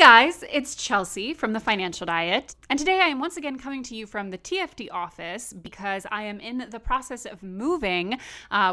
guys, it's Chelsea from The Financial Diet, and today I am once again coming to you from the TFD office because I am in the process of moving,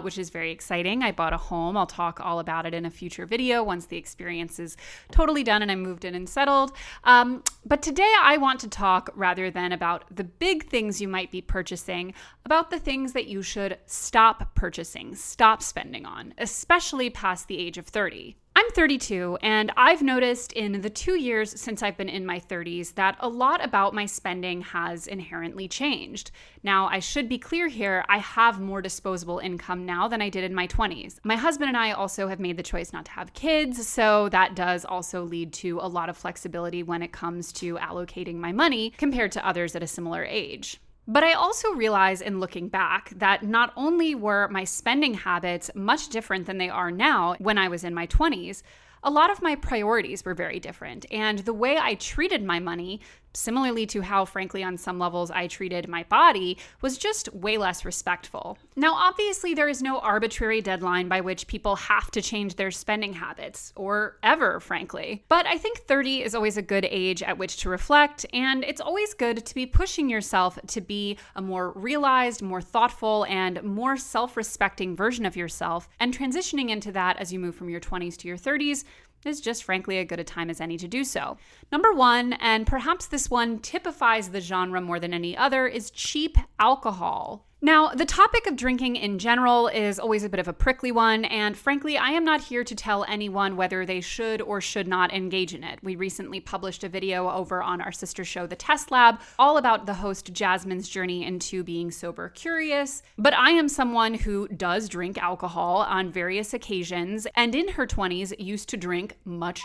which is very exciting. I bought a home. I'll talk all about it in a future video once the experience is totally done and I moved in and settled. But today I want to talk, rather than about the big things you might be purchasing, about the things that you should stop purchasing, stop spending on, especially past the age of 30. I'm 32, and I've noticed in the 2 years since I've been in my 30s that a lot about my spending has inherently changed. Now, I should be clear here, I have more disposable income now than I did in my 20s. My husband and I also have made the choice not to have kids, so that does also lead to a lot of flexibility when it comes to allocating my money compared to others at a similar age. But I also realize in looking back that not only were my spending habits much different than they are now when I was in my 20s, a lot of my priorities were very different. And the way I treated my money, similarly to how, frankly, on some levels I treated my body, was just way less respectful. Now, obviously, there is no arbitrary deadline by which people have to change their spending habits, or ever, frankly. But I think 30 is always a good age at which to reflect, and it's always good to be pushing yourself to be a more realized, more thoughtful, and more self-respecting version of yourself, and transitioning into that as you move from your 20s to your 30s is just frankly as good a time as any to do so. Number one, and perhaps this one typifies the genre more than any other, is cheap alcohol. Now, the topic of drinking in general is always a bit of a prickly one, and frankly, I am not here to tell anyone whether they should or should not engage in it. We recently published a video over on our sister show, The Test Lab, all about the host Jasmine's journey into being sober curious. But I am someone who does drink alcohol on various occasions, and in her 20s used to drink much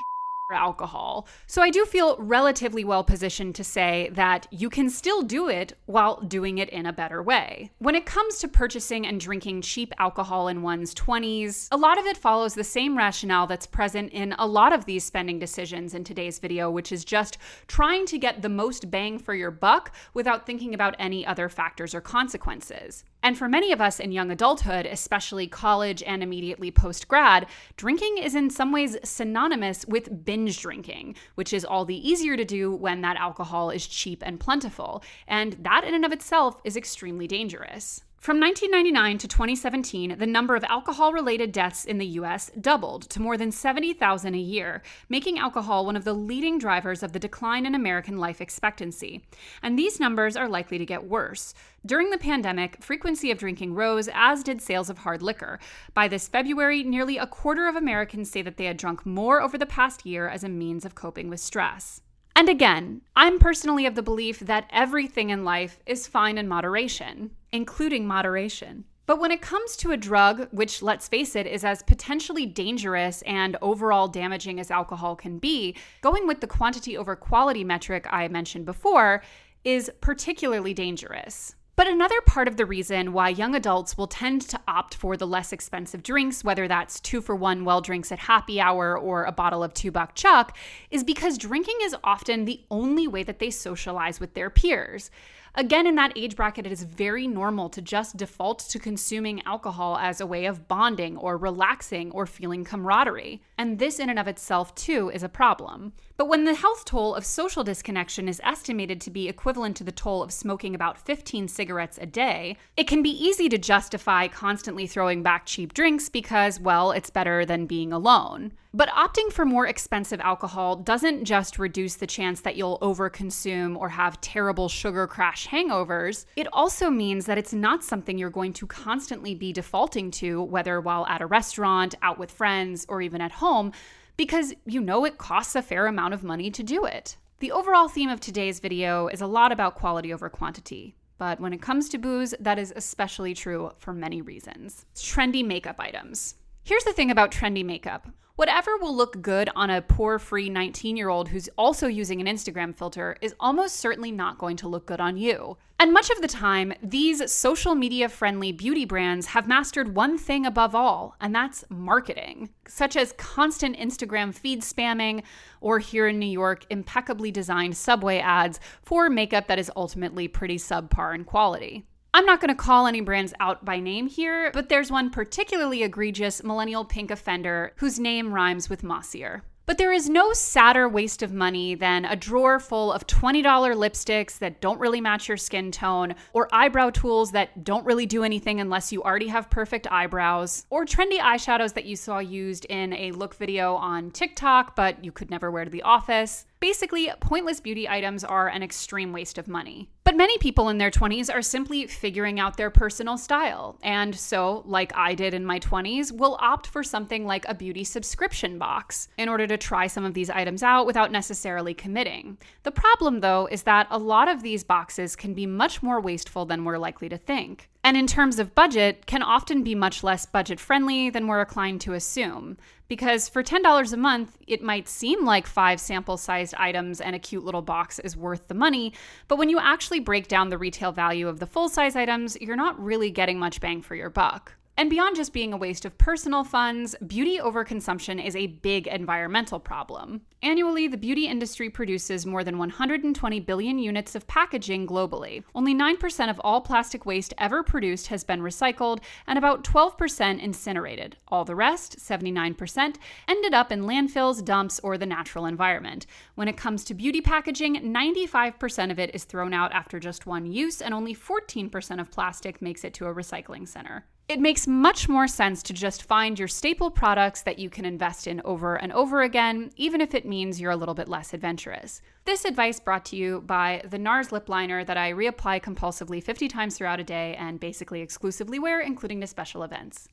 alcohol. So I do feel relatively well positioned to say that you can still do it while doing it in a better way. When it comes to purchasing and drinking cheap alcohol in one's 20s, a lot of it follows the same rationale that's present in a lot of these spending decisions in today's video, which is just trying to get the most bang for your buck without thinking about any other factors or consequences. And for many of us in young adulthood, especially college and immediately post-grad, drinking is in some ways synonymous with binge drinking, which is all the easier to do when that alcohol is cheap and plentiful. And that in and of itself is extremely dangerous. From 1999 to 2017, the number of alcohol-related deaths in the U.S. doubled to more than 70,000 a year, making alcohol one of the leading drivers of the decline in American life expectancy. And these numbers are likely to get worse. During the pandemic, frequency of drinking rose, as did sales of hard liquor. By this February, nearly a quarter of Americans say that they had drunk more over the past year as a means of coping with stress. And again, I'm personally of the belief that everything in life is fine in moderation, including moderation. But when it comes to a drug, which, let's face it, is as potentially dangerous and overall damaging as alcohol can be, going with the quantity over quality metric I mentioned before is particularly dangerous. But another part of the reason why young adults will tend to opt for the less expensive drinks, whether that's 2-for-1 well drinks at happy hour or a bottle of $2 Chuck, is because drinking is often the only way that they socialize with their peers. Again, in that age bracket, it is very normal to just default to consuming alcohol as a way of bonding or relaxing or feeling camaraderie. And this in and of itself, too, is a problem. But when the health toll of social disconnection is estimated to be equivalent to the toll of smoking about 15 cigarettes a day, it can be easy to justify constantly throwing back cheap drinks because, well, it's better than being alone. But opting for more expensive alcohol doesn't just reduce the chance that you'll overconsume or have terrible sugar crash hangovers. It also means that it's not something you're going to constantly be defaulting to, whether while at a restaurant, out with friends, or even at home, because you know it costs a fair amount of money to do it. The overall theme of today's video is a lot about quality over quantity. But when it comes to booze, that is especially true for many reasons. Trendy makeup items. Here's the thing about trendy makeup. Whatever will look good on a pore-free 19-year-old who's also using an Instagram filter is almost certainly not going to look good on you. And much of the time, these social media-friendly beauty brands have mastered one thing above all, and that's marketing, such as constant Instagram feed spamming, or here in New York, impeccably designed subway ads for makeup that is ultimately pretty subpar in quality. I'm not going to call any brands out by name here, but there's one particularly egregious millennial pink offender whose name rhymes with Mossier. But there is no sadder waste of money than a drawer full of $20 lipsticks that don't really match your skin tone, or eyebrow tools that don't really do anything unless you already have perfect eyebrows, or trendy eyeshadows that you saw used in a look video on TikTok but you could never wear to the office. Basically, pointless beauty items are an extreme waste of money. But many people in their 20s are simply figuring out their personal style. And so, like I did in my 20s, will opt for something like a beauty subscription box in order to try some of these items out without necessarily committing. The problem, though, is that a lot of these boxes can be much more wasteful than we're likely to think. And in terms of budget, can often be much less budget-friendly than we're inclined to assume. Because for $10 a month, it might seem like 5 sample-sized items and a cute little box is worth the money, but when you actually break down the retail value of the full-size items, you're not really getting much bang for your buck. And beyond just being a waste of personal funds, beauty overconsumption is a big environmental problem. Annually, the beauty industry produces more than 120 billion units of packaging globally. Only 9% of all plastic waste ever produced has been recycled, and about 12% incinerated. All the rest, 79%, ended up in landfills, dumps, or the natural environment. When it comes to beauty packaging, 95% of it is thrown out after just one use, and only 14% of plastic makes it to a recycling center. It makes much more sense to just find your staple products that you can invest in over and over again, even if it means you're a little bit less adventurous. This advice brought to you by the NARS lip liner that I reapply compulsively 50 times throughout a day and basically exclusively wear, including to special events.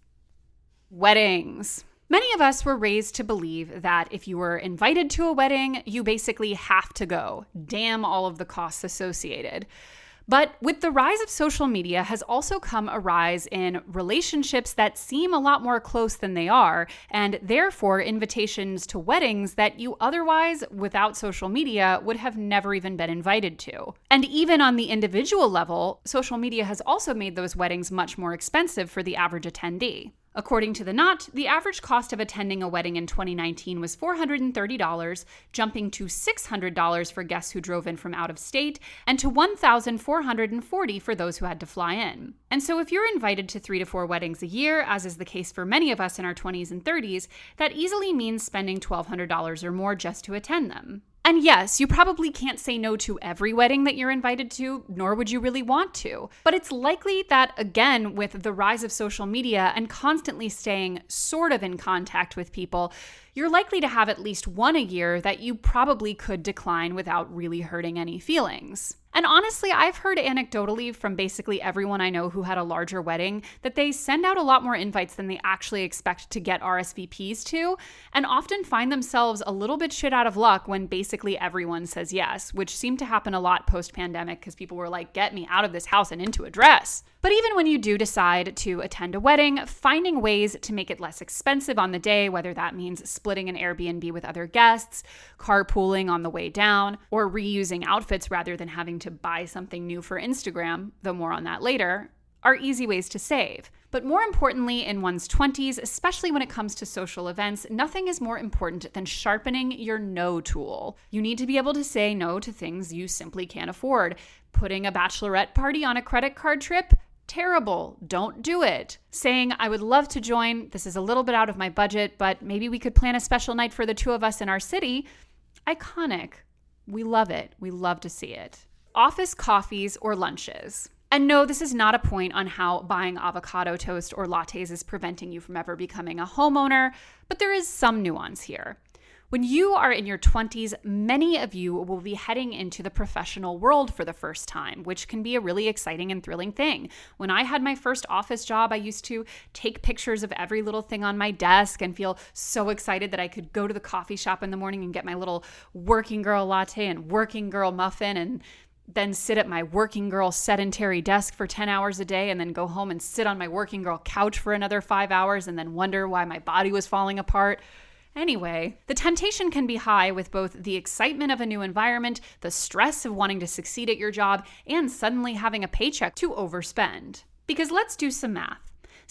Weddings. Many of us were raised to believe that if you were invited to a wedding, you basically have to go. Damn all of the costs associated. But with the rise of social media has also come a rise in relationships that seem a lot more close than they are, and therefore invitations to weddings that you otherwise, without social media, would have never even been invited to. And even on the individual level, social media has also made those weddings much more expensive for the average attendee. According to The Knot, the average cost of attending a wedding in 2019 was $430, jumping to $600 for guests who drove in from out of state, and to $1,440 for those who had to fly in. And so if you're invited to 3 to 4 weddings a year, as is the case for many of us in our 20s and 30s, that easily means spending $1,200 or more just to attend them. And yes, you probably can't say no to every wedding that you're invited to, nor would you really want to. But it's likely that, again, with the rise of social media and constantly staying sort of in contact with people, you're likely to have at least one a year that you probably could decline without really hurting any feelings. And honestly, I've heard anecdotally from basically everyone I know who had a larger wedding that they send out a lot more invites than they actually expect to get RSVPs to, and often find themselves a little bit shit out of luck when basically everyone says yes, which seemed to happen a lot post-pandemic because people were like, get me out of this house and into a dress. But even when you do decide to attend a wedding, finding ways to make it less expensive on the day, whether that means splitting an Airbnb with other guests, carpooling on the way down, or reusing outfits rather than having to buy something new for Instagram, though more on that later, are easy ways to save. But more importantly, in one's 20s, especially when it comes to social events, nothing is more important than sharpening your no tool. You need to be able to say no to things you simply can't afford. Putting a bachelorette party on a credit card trip? Terrible. Don't do it. Saying, I would love to join, this is a little bit out of my budget, but maybe we could plan a special night for the two of us in our city. Iconic. We love it. We love to see it. Office coffees or lunches. And no, this is not a point on how buying avocado toast or lattes is preventing you from ever becoming a homeowner, but there is some nuance here. When you are in your 20s, many of you will be heading into the professional world for the first time, which can be a really exciting and thrilling thing. When I had my first office job, I used to take pictures of every little thing on my desk and feel so excited that I could go to the coffee shop in the morning and get my little working girl latte and working girl muffin and then sit at my working girl sedentary desk for 10 hours a day and then go home and sit on my working girl couch for another 5 hours and then wonder why my body was falling apart. Anyway, the temptation can be high with both the excitement of a new environment, the stress of wanting to succeed at your job, and suddenly having a paycheck to overspend. Because let's do some math.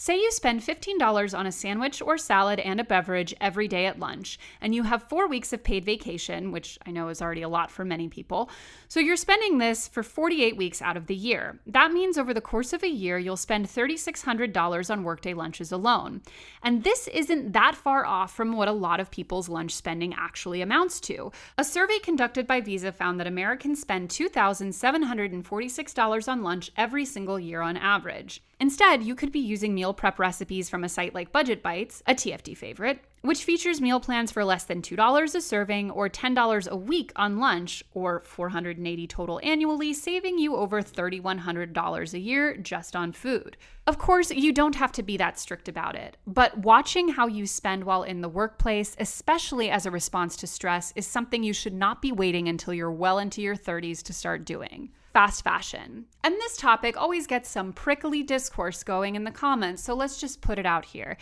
Say you spend $15 on a sandwich or salad and a beverage every day at lunch, and you have 4 weeks of paid vacation, which I know is already a lot for many people. So you're spending this for 48 weeks out of the year. That means over the course of a year, you'll spend $3,600 on workday lunches alone. And this isn't that far off from what a lot of people's lunch spending actually amounts to. A survey conducted by Visa found that Americans spend $2,746 on lunch every single year on average. Instead, you could be using meal prep recipes from a site like Budget Bites, a TFD favorite, which features meal plans for less than $2 a serving or $10 a week on lunch, or $480 total annually, saving you over $3,100 a year just on food. Of course, you don't have to be that strict about it, but watching how you spend while in the workplace, especially as a response to stress, is something you should not be waiting until you're well into your 30s to start doing. Fast fashion. And this topic always gets some prickly discourse going in the comments, so let's just put it out here.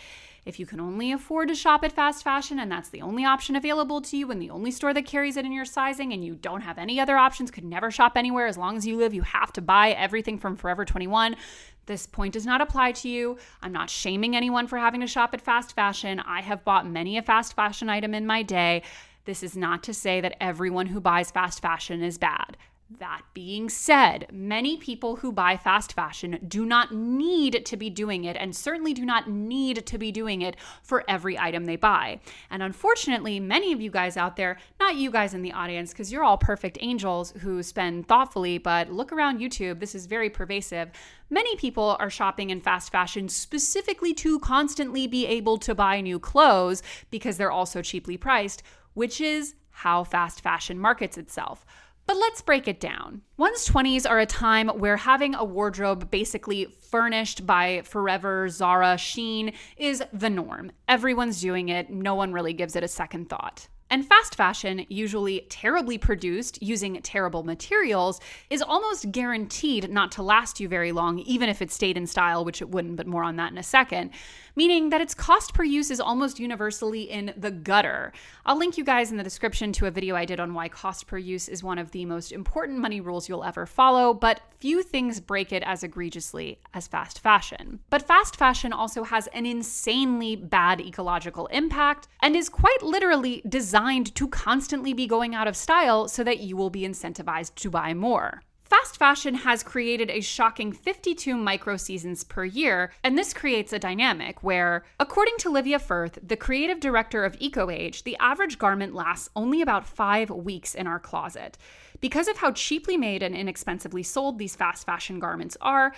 If you can only afford to shop at fast fashion and that's the only option available to you and the only store that carries it in your sizing and you don't have any other options, could never shop anywhere as long as you live, you have to buy everything from Forever 21, this point does not apply to you. I'm not shaming anyone for having to shop at fast fashion. I have bought many a fast fashion item in my day. This is not to say that everyone who buys fast fashion is bad. That being said, many people who buy fast fashion do not need to be doing it and certainly do not need to be doing it for every item they buy. And unfortunately, many of you guys out there, not you guys in the audience because you're all perfect angels who spend thoughtfully, but look around YouTube, this is very pervasive. Many people are shopping in fast fashion specifically to constantly be able to buy new clothes because they're also cheaply priced, which is how fast fashion markets itself. But let's break it down. One's 20s are a time where having a wardrobe basically furnished by Forever, Zara, Shein is the norm. Everyone's doing it. No one really gives it a second thought. And fast fashion, usually terribly produced using terrible materials, is almost guaranteed not to last you very long, even if it stayed in style, which it wouldn't, but more on that in a second, meaning that its cost per use is almost universally in the gutter. I'll link you guys in the description to a video I did on why cost per use is one of the most important money rules you'll ever follow, but few things break it as egregiously as fast fashion. But fast fashion also has an insanely bad ecological impact and is quite literally designed to constantly be going out of style so that you will be incentivized to buy more. Fast fashion has created a shocking 52 micro seasons per year, and this creates a dynamic where, according to Livia Firth, the creative director of EcoAge, the average garment lasts only about 5 weeks in our closet. Because of how cheaply made and inexpensively sold these fast fashion garments are,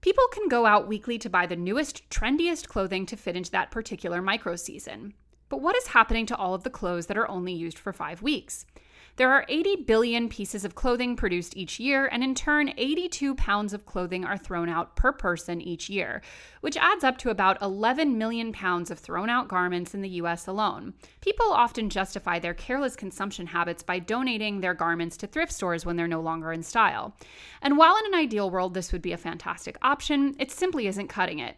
people can go out weekly to buy the newest, trendiest clothing to fit into that particular micro season. But what is happening to all of the clothes that are only used for 5 weeks? There are 80 billion pieces of clothing produced each year, and in turn, 82 pounds of clothing are thrown out per person each year, which adds up to about 11 million pounds of thrown out garments in the US alone. People often justify their careless consumption habits by donating their garments to thrift stores when they're no longer in style. And while in an ideal world this would be a fantastic option, it simply isn't cutting it.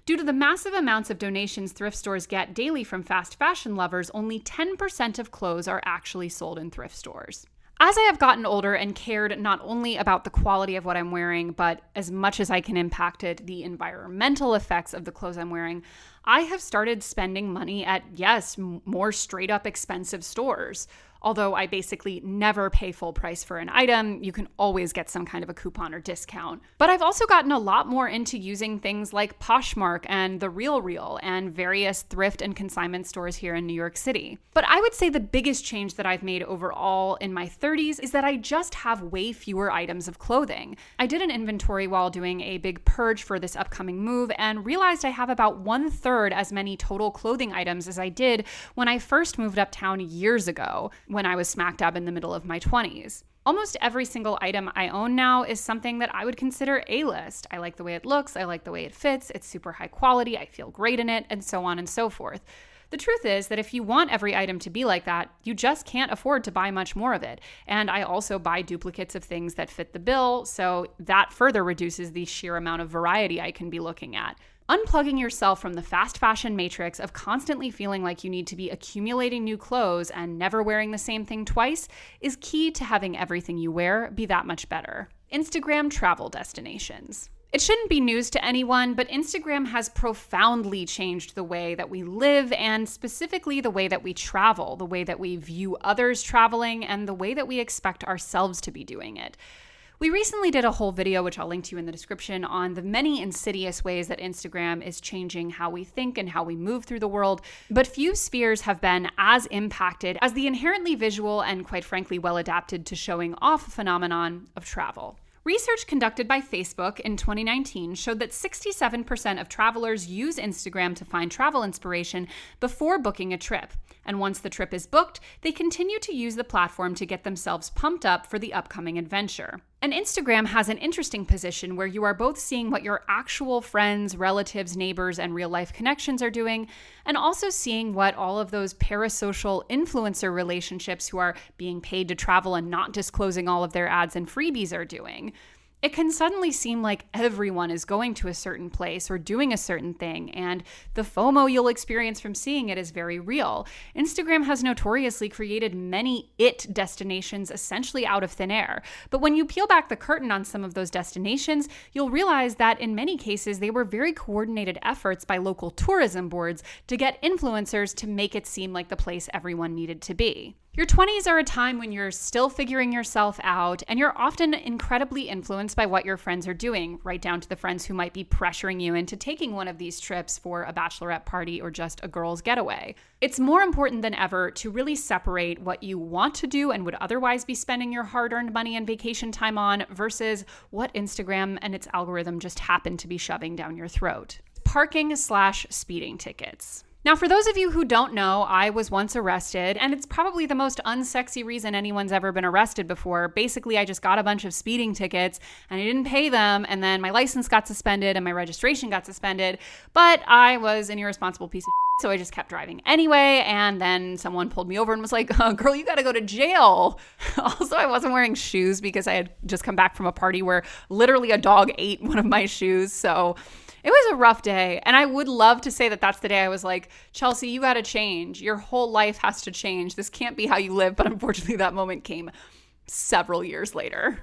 Due to the massive amounts of donations thrift stores get daily from fast fashion lovers, only 10% of clothes are actually sold in thrift stores. As I have gotten older and cared not only about the quality of what I'm wearing, but as much as I can impact it, the environmental effects of the clothes I'm wearing, I have started spending money at, yes, more straight up expensive stores. Although I basically never pay full price for an item, you can always get some kind of a coupon or discount. But I've also gotten a lot more into using things like Poshmark and The RealReal and various thrift and consignment stores here in New York City. But I would say the biggest change that I've made overall in my 30s is that I just have way fewer items of clothing. I did an inventory while doing a big purge for this upcoming move and realized I have about 1/3 as many total clothing items as I did when I first moved uptown years ago, when I was smack dab in the middle of my 20s. Almost every single item I own now is something that I would consider A-list. I like the way it looks, I like the way it fits, it's super high quality, I feel great in it, and so on and so forth. The truth is that if you want every item to be like that, you just can't afford to buy much more of it. And I also buy duplicates of things that fit the bill, so that further reduces the sheer amount of variety I can be looking at. Unplugging yourself from the fast fashion matrix of constantly feeling like you need to be accumulating new clothes and never wearing the same thing twice is key to having everything you wear be that much better. Instagram travel destinations. It shouldn't be news to anyone, but Instagram has profoundly changed the way that we live and specifically the way that we travel, the way that we view others traveling, and the way that we expect ourselves to be doing it. We recently did a whole video, which I'll link to you in the description, on the many insidious ways that Instagram is changing how we think and how we move through the world, but few spheres have been as impacted as the inherently visual and, quite frankly, well adapted to showing off phenomenon of travel. Research conducted by Facebook in 2019 showed that 67% of travelers use Instagram to find travel inspiration before booking a trip. And once the trip is booked, they continue to use the platform to get themselves pumped up for the upcoming adventure. And Instagram has an interesting position where you are both seeing what your actual friends, relatives, neighbors, and real-life connections are doing, and also seeing what all of those parasocial influencer relationships who are being paid to travel and not disclosing all of their ads and freebies are doing. It can suddenly seem like everyone is going to a certain place or doing a certain thing, and the FOMO you'll experience from seeing it is very real. Instagram has notoriously created many it destinations essentially out of thin air. But when you peel back the curtain on some of those destinations, you'll realize that in many cases they were very coordinated efforts by local tourism boards to get influencers to make it seem like the place everyone needed to be. Your 20s are a time when you're still figuring yourself out, and you're often incredibly influenced by what your friends are doing, right down to the friends who might be pressuring you into taking one of these trips for a bachelorette party or just a girl's getaway. It's more important than ever to really separate what you want to do and would otherwise be spending your hard-earned money and vacation time on versus what Instagram and its algorithm just happen to be shoving down your throat. Parking/speeding tickets. Now, for those of you who don't know, I was once arrested, and it's probably the most unsexy reason anyone's ever been arrested before. Basically, I just got a bunch of speeding tickets, and I didn't pay them, and then my license got suspended, and my registration got suspended, but I was an irresponsible piece of shit, so I just kept driving anyway, and then someone pulled me over and was like, oh, girl, you gotta go to jail. Also, I wasn't wearing shoes because I had just come back from a party where literally a dog ate one of my shoes, so it was a rough day, and I would love to say that that's the day I was like, Chelsea, you got to change. Your whole life has to change. This can't be how you live, but unfortunately that moment came several years later.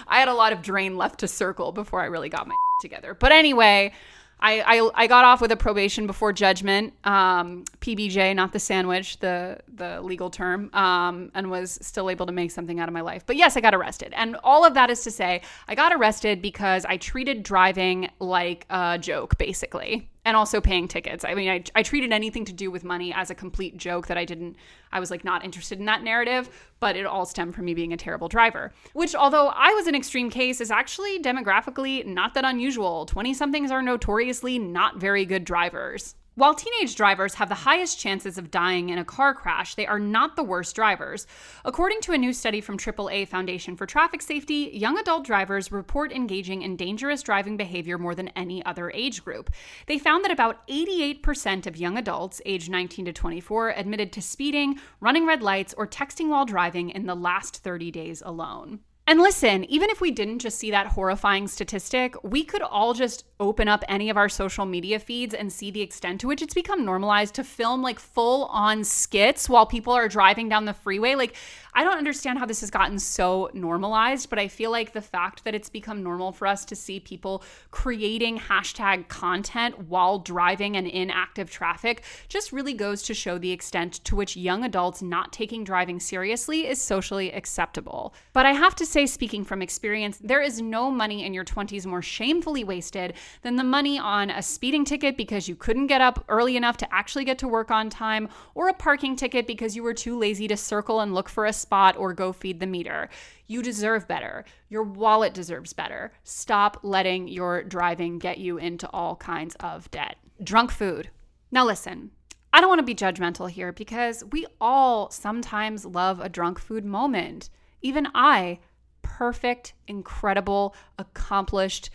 I had a lot of drain left to circle before I really got my together. But anyway, I got off with a probation before judgment, PBJ, not the sandwich, the legal term, and was still able to make something out of my life. But yes, I got arrested. And all of that is to say, I got arrested because I treated driving like a joke, basically. And also paying tickets. I mean, I treated anything to do with money as a complete joke that I was like not interested in that narrative, but it all stemmed from me being a terrible driver, which although I was an extreme case is actually demographically not that unusual. 20-somethings are notoriously not very good drivers. While teenage drivers have the highest chances of dying in a car crash, they are not the worst drivers. According to a new study from AAA Foundation for Traffic Safety, young adult drivers report engaging in dangerous driving behavior more than any other age group. They found that about 88% of young adults aged 19 to 24 admitted to speeding, running red lights, or texting while driving in the last 30 days alone. And listen, even if we didn't just see that horrifying statistic, we could all just open up any of our social media feeds and see the extent to which it's become normalized to film like full-on skits while people are driving down the freeway. Like, I don't understand how this has gotten so normalized, but I feel like the fact that it's become normal for us to see people creating hashtag content while driving and in active traffic just really goes to show the extent to which young adults not taking driving seriously is socially acceptable. But I have to say, speaking from experience, there is no money in your 20s more shamefully wasted than the money on a speeding ticket because you couldn't get up early enough to actually get to work on time, or a parking ticket because you were too lazy to circle and look for a spot or go feed the meter. You deserve better. Your wallet deserves better. Stop letting your driving get you into all kinds of debt. Drunk food. Now listen, I don't want to be judgmental here because we all sometimes love a drunk food moment. Even I, perfect, incredible, accomplished,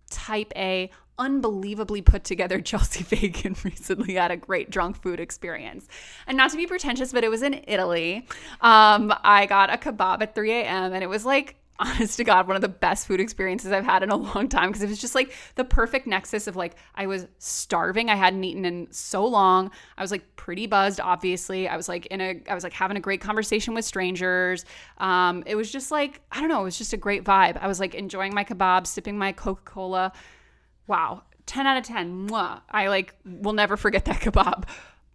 type A, unbelievably put together Chelsea Fagan recently had a great drunk food experience. And not to be pretentious, but it was in Italy. I got a kebab at 3 a.m. and it was like honest to God, one of the best food experiences I've had in a long time, because it was just like the perfect nexus of like, I was starving. I hadn't eaten in so long. I was like pretty buzzed, obviously. I was like having a great conversation with strangers. It was just like, I don't know, it was just a great vibe. I was like enjoying my kebab, sipping my Coca-Cola. Wow. 10 out of 10. Mwah. I like will never forget that kebab.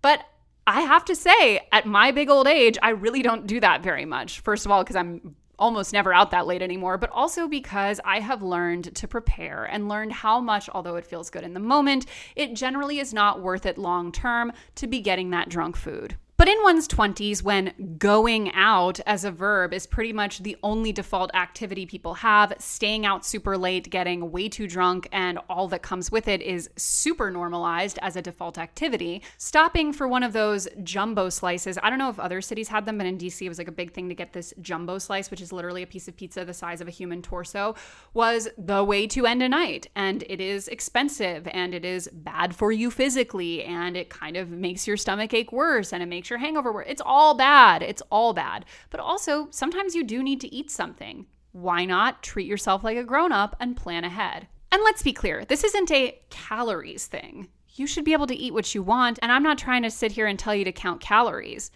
But I have to say, at my big old age, I really don't do that very much. First of all, because I'm almost never out that late anymore, but also because I have learned to prepare and learned how much, although it feels good in the moment, it generally is not worth it long term to be getting that drunk food. But in one's 20s, when going out as a verb is pretty much the only default activity people have, staying out super late, getting way too drunk, and all that comes with it is super normalized as a default activity, stopping for one of those jumbo slices. I don't know if other cities had them, but in DC it was like a big thing to get this jumbo slice, which is literally a piece of pizza the size of a human torso, was the way to end a night. And it is expensive, and it is bad for you physically, and it kind of makes your stomach ache worse, and it makes your hangover worse. It's all bad. It's all bad. But also, sometimes you do need to eat something. Why not treat yourself like a grown-up and plan ahead? And let's be clear, this isn't a calories thing. You should be able to eat what you want, and I'm not trying to sit here and tell you to count calories,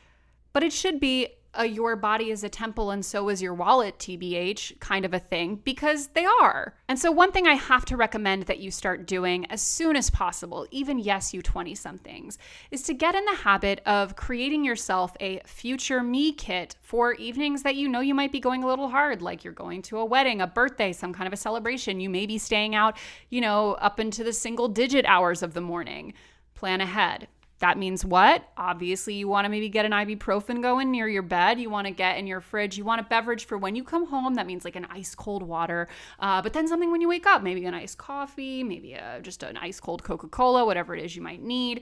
but it should be your body is a temple and so is your wallet, TBH, kind of a thing, because they are. And so one thing I have to recommend that you start doing as soon as possible, even yes, you 20-somethings, is to get in the habit of creating yourself a future me kit for evenings that you know you might be going a little hard, like you're going to a wedding, a birthday, some kind of a celebration. You may be staying out, up into the single-digit hours of the morning. Plan ahead. That means what? Obviously, you want to maybe get an ibuprofen going near your bed. You want to get in your fridge. You want a beverage for when you come home. That means like an ice cold water, but then something when you wake up, maybe an iced coffee, maybe just an ice cold Coca-Cola, whatever it is you might need,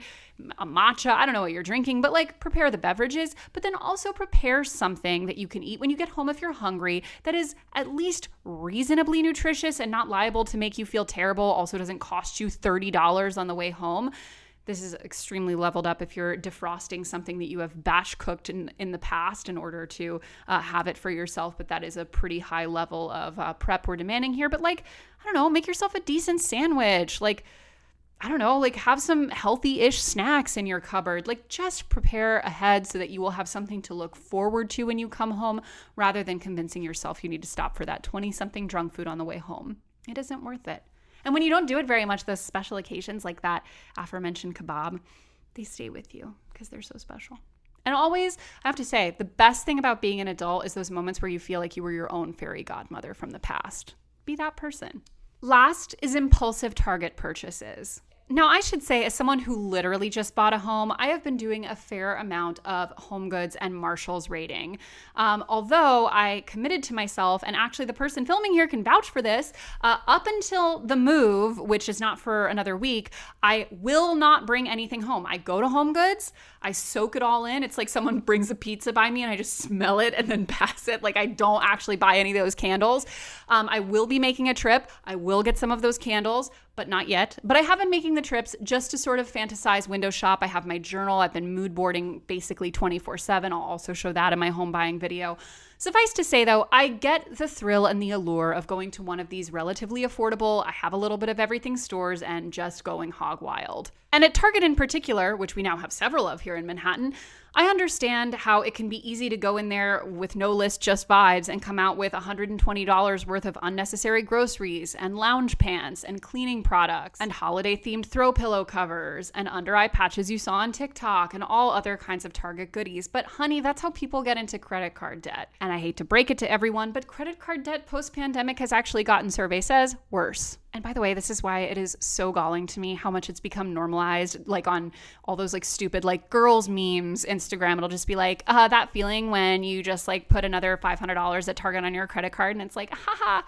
a matcha. I don't know what you're drinking, but like prepare the beverages, but then also prepare something that you can eat when you get home if you're hungry that is at least reasonably nutritious and not liable to make you feel terrible. Also doesn't cost you $30 on the way home. This is extremely leveled up if you're defrosting something that you have batch cooked in the past in order to have it for yourself. But that is a pretty high level of prep we're demanding here. But like, I don't know, make yourself a decent sandwich. Like, I don't know, like have some healthy-ish snacks in your cupboard. Like just prepare ahead so that you will have something to look forward to when you come home rather than convincing yourself you need to stop for that 20-something drunk food on the way home. It isn't worth it. And when you don't do it very much, those special occasions like that aforementioned kebab, they stay with you because they're so special. And always, I have to say, the best thing about being an adult is those moments where you feel like you were your own fairy godmother from the past. Be that person. Last is impulsive Target purchases. Now, I should say, as someone who literally just bought a home, I have been doing a fair amount of HomeGoods and Marshalls raiding. Although I committed to myself, and actually the person filming here can vouch for this, up until the move, which is not for another week, I will not bring anything home. I go to HomeGoods, I soak it all in. It's like someone brings a pizza by me and I just smell it and then pass it. Like I don't actually buy any of those candles. I will be making a trip. I will get some of those candles, but not yet. But I have been making the trips just to sort of fantasize window shop. I have my journal. I've been mood boarding basically 24/7. I'll also show that in my home buying video. Suffice to say, though, I get the thrill and the allure of going to one of these relatively affordable, I have a little bit of everything stores and just going hog wild. And at Target in particular, which we now have several of here in Manhattan, I understand how it can be easy to go in there with no list, just vibes, and come out with $120 worth of unnecessary groceries and lounge pants and cleaning products and holiday-themed throw pillow covers and under-eye patches you saw on TikTok and all other kinds of Target goodies. But honey, that's how people get into credit card debt. And I hate to break it to everyone, but credit card debt post-pandemic has actually gotten, survey says, worse. And by the way, this is why it is so galling to me how much it's become normalized, like on all those like stupid like girls memes, Instagram. It'll just be like, that feeling when you just like put another $500 at Target on your credit card. And it's like, haha,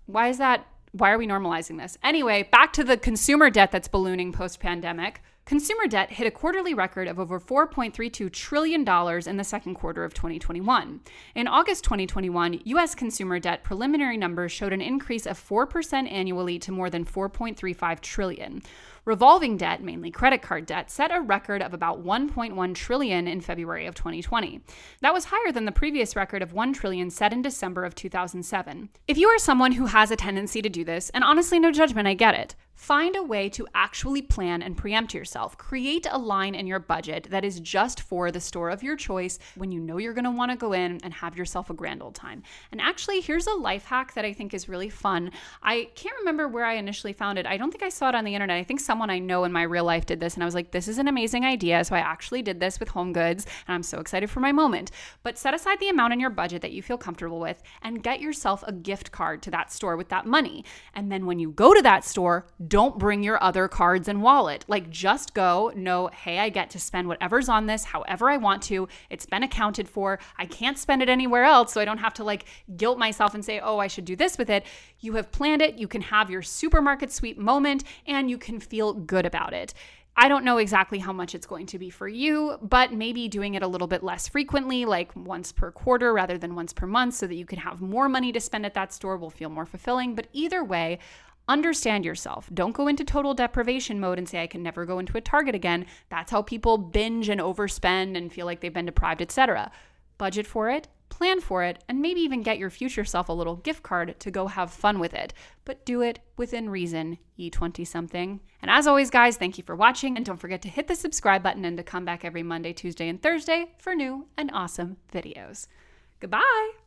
why is that? Why are we normalizing this? Anyway, back to the consumer debt that's ballooning post-pandemic. Consumer debt hit a quarterly record of over $4.32 trillion in the second quarter of 2021. In August 2021, U.S. consumer debt preliminary numbers showed an increase of 4% annually to more than $4.35 trillion. Revolving debt, mainly credit card debt, set a record of about 1.1 trillion in February of 2020. That was higher than the previous record of 1 trillion set in December of 2007. If you are someone who has a tendency to do this, and honestly, no judgment, I get it, find a way to actually plan and preempt yourself. Create a line in your budget that is just for the store of your choice when you know you're going to want to go in and have yourself a grand old time. And actually, here's a life hack that I think is really fun. I can't remember where I initially found it. I don't think I saw it on the internet. I think someone I know in my real life did this, and I was like, this is an amazing idea. So I actually did this with Home Goods, and I'm so excited for my moment. But set aside the amount in your budget that you feel comfortable with and get yourself a gift card to that store with that money. And then when you go to that store, don't bring your other cards and wallet. Like, just go, know, hey, I get to spend whatever's on this however I want to. It's been accounted for. I can't spend it anywhere else, so I don't have to guilt myself and say, oh, I should do this with it. You have planned it. You can have your supermarket sweep moment, and you can feel good about it. I don't know exactly how much it's going to be for you, but maybe doing it a little bit less frequently, like once per quarter rather than once per month, so that you can have more money to spend at that store will feel more fulfilling. But either way, understand yourself. Don't go into total deprivation mode and say, I can never go into a Target again. That's how people binge and overspend and feel like they've been deprived, etc. Budget for it, plan for it, and maybe even get your future self a little gift card to go have fun with it. But do it within reason, E20-something. And as always, guys, thank you for watching. And don't forget to hit the subscribe button and to come back every Monday, Tuesday, and Thursday for new and awesome videos. Goodbye.